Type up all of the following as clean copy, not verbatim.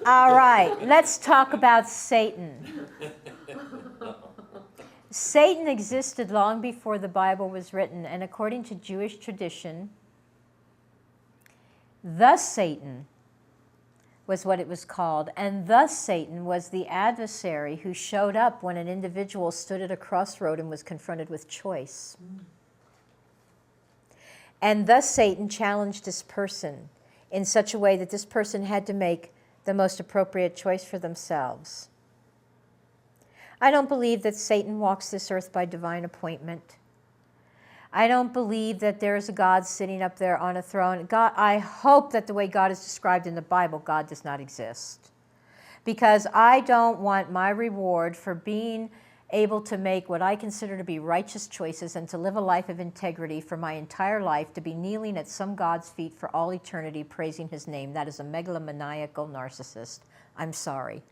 All right, let's talk about Satan. Satan existed long before the Bible was written, and according to Jewish tradition, the Satan was what it was called, and thus Satan was the adversary who showed up when an individual stood at a crossroad and was confronted with choice. And thus Satan challenged this person in such a way that this person had to make the most appropriate choice for themselves. I don't believe that Satan walks this earth by divine appointment. I don't believe that there is a God sitting up there on a throne. God, I hope that the way God is described in the Bible, God does not exist. Because I don't want my reward for being able to make what I consider to be righteous choices and to live a life of integrity for my entire life to be kneeling at some God's feet for all eternity praising his name. That is a megalomaniacal narcissist. I'm sorry,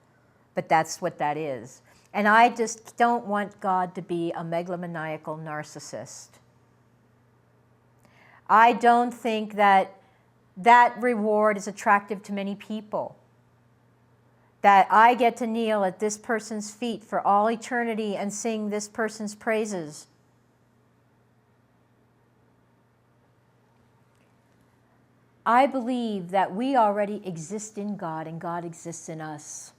but that's what that is. And I just don't want God to be a megalomaniacal narcissist. I don't think that that reward is attractive to many people. That I get to kneel at this person's feet for all eternity and sing this person's praises. I believe that we already exist in God and God exists in us.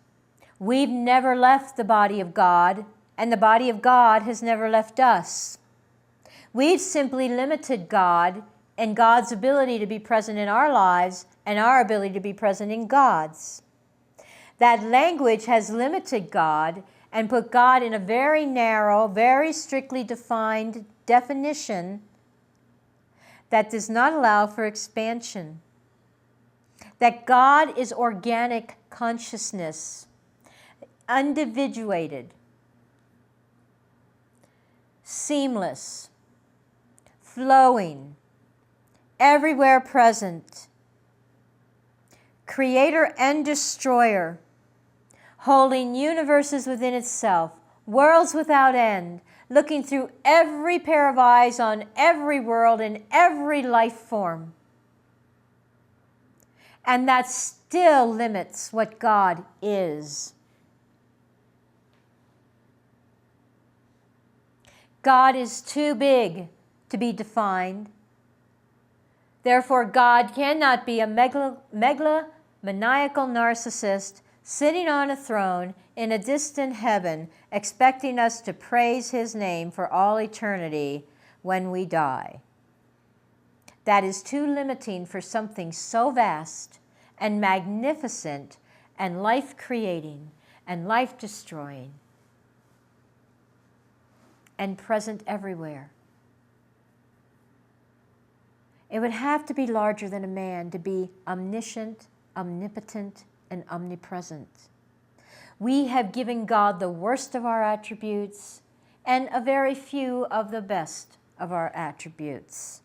We've never left the body of God, and the body of God has never left us. We've simply limited God and God's ability to be present in our lives and our ability to be present in God's. That language has limited God and put God in a very narrow, very strictly defined definition that does not allow for expansion. That God is organic consciousness, individuated, seamless, flowing, everywhere present, creator and destroyer, holding universes within itself, worlds without end, looking through every pair of eyes on every world and every life form. And that still limits what God is. God is too big to be defined. Therefore, God cannot be a megalomaniacal narcissist sitting on a throne in a distant heaven, expecting us to praise his name for all eternity when we die. That is too limiting for something so vast and magnificent and life-creating and life-destroying and present everywhere. It would have to be larger than a man to be omniscient, omnipotent, and omnipresent. We have given God the worst of our attributes and a very few of the best of our attributes.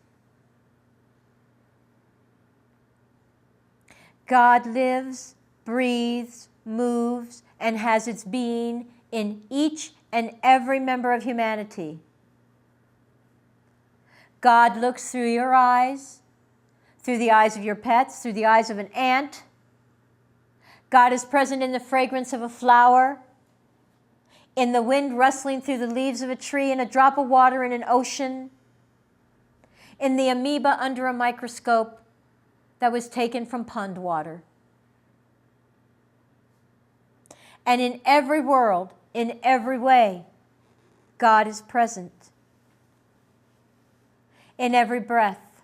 God lives, breathes, moves, and has its being in each and every member of humanity. God looks through your eyes, through the eyes of your pets, through the eyes of an ant. God is present in the fragrance of a flower, in the wind rustling through the leaves of a tree, in a drop of water in an ocean, in the amoeba under a microscope that was taken from pond water. And in every world, in every way, God is present. In every breath,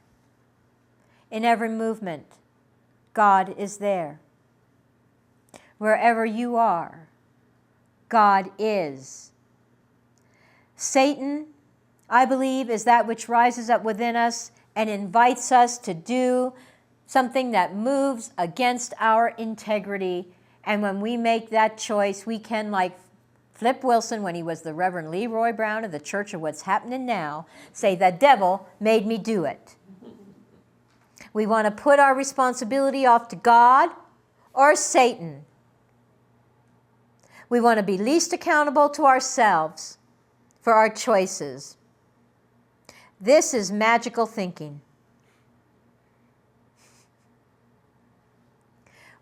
in every movement, God is there. Wherever you are, God is. Satan, I believe, is that which rises up within us and invites us to do something that moves against our integrity. And when we make that choice, we can, like Flip Wilson, when he was the Reverend Leroy Brown of the Church of What's Happening Now, say, the devil made me do it. We want to put our responsibility off to God or Satan. We want to be least accountable to ourselves for our choices. This is magical thinking.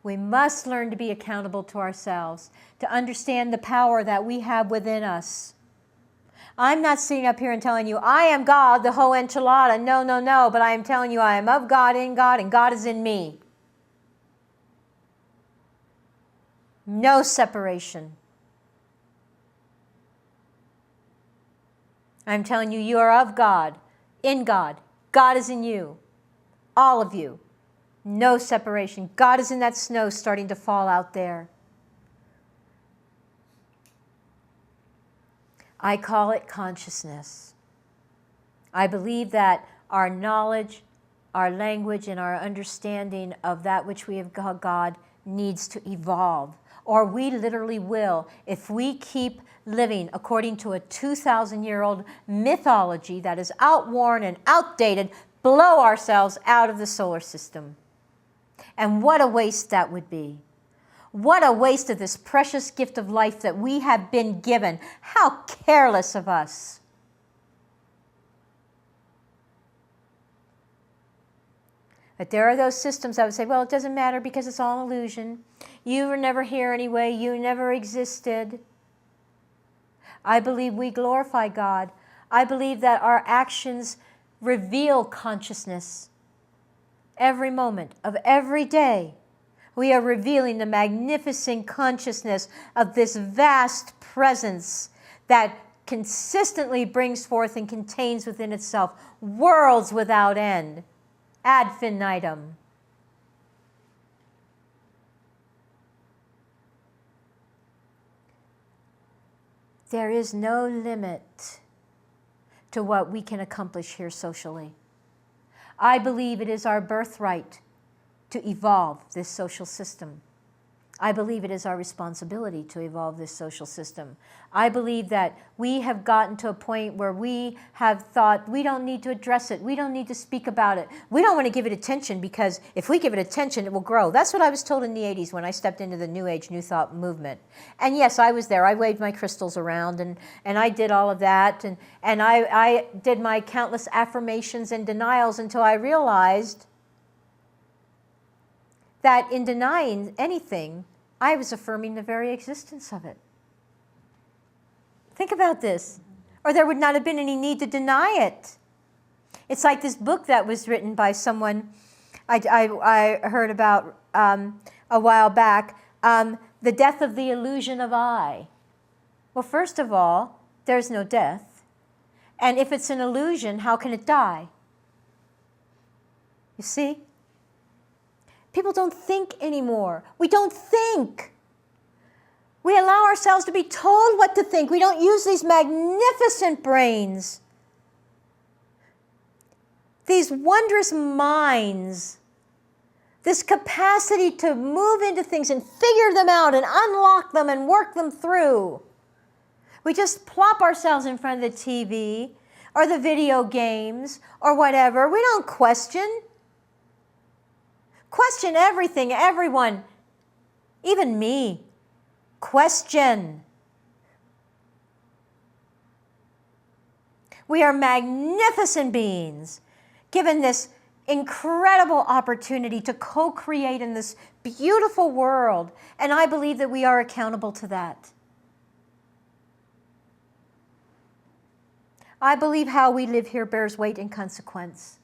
We must learn to be accountable to ourselves, to understand the power that we have within us. I'm not sitting up here and telling you, I am God, the whole enchilada. No, no, no. But I am telling you, I am of God, in God, and God is in me. No separation. I'm telling you, you are of God, in God. God is in you. All of you. No separation. God is in that snow starting to fall out there. I call it consciousness. I believe that our knowledge, our language, and our understanding of that which we have called God needs to evolve. Or we literally will if we keep living according to a 2,000-year-old mythology that is outworn and outdated, blow ourselves out of the solar system. And what a waste that would be. What a waste of this precious gift of life that we have been given. How careless of us. But there are those systems that would say, well, it doesn't matter because it's all an illusion. You were never here anyway. You never existed. I believe we glorify God. I believe that our actions reveal consciousness. Every moment of every day, we are revealing the magnificent consciousness of this vast presence that consistently brings forth and contains within itself worlds without end, ad infinitum. There is no limit to what we can accomplish here socially. I believe it is our birthright to evolve this social system. I believe it is our responsibility to evolve this social system. I believe that we have gotten to a point where we have thought we don't need to address it. We don't need to speak about it. We don't want to give it attention because if we give it attention, it will grow. That's what I was told in the 80s when I stepped into the New Age, New Thought movement. And yes, I was there. I waved my crystals around and I did all of that. And I did my countless affirmations and denials until I realized that in denying anything, I was affirming the very existence of it. Think about this. Or there would not have been any need to deny it. It's like this book that was written by someone I heard about a while back, The Death of the Illusion of I. Well, first of all, there's no death. And if it's an illusion, how can it die? You see? People don't think anymore. We don't think. We allow ourselves to be told what to think. We don't use these magnificent brains, these wondrous minds, this capacity to move into things and figure them out and unlock them and work them through. We just plop ourselves in front of the TV or the video games or whatever. We don't question. Question everything, everyone, even me. Question. We are magnificent beings, given this incredible opportunity to co-create in this beautiful world, and I believe that we are accountable to that. I believe how we live here bears weight and consequence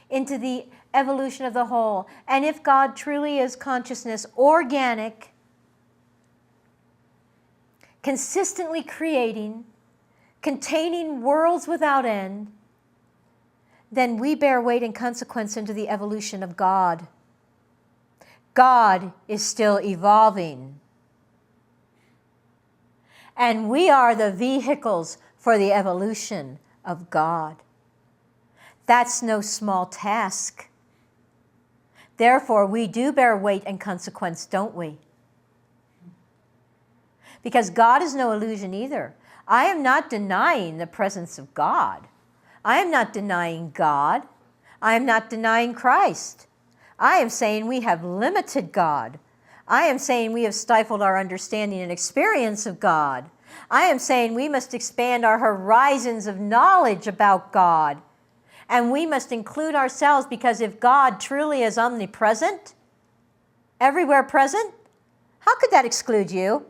into the evolution of the whole. And if God truly is consciousness, organic, consistently creating, containing worlds without end, then we bear weight and consequence into the evolution of God. God is still evolving. And we are the vehicles for the evolution of God. That's no small task. Therefore, we do bear weight and consequence, don't we? Because God is no illusion either. I am not denying the presence of God. I am not denying God. I am not denying Christ. I am saying we have limited God. I am saying we have stifled our understanding and experience of God. I am saying we must expand our horizons of knowledge about God. And we must include ourselves, because if God truly is omnipresent, Everywhere present? How could that exclude you?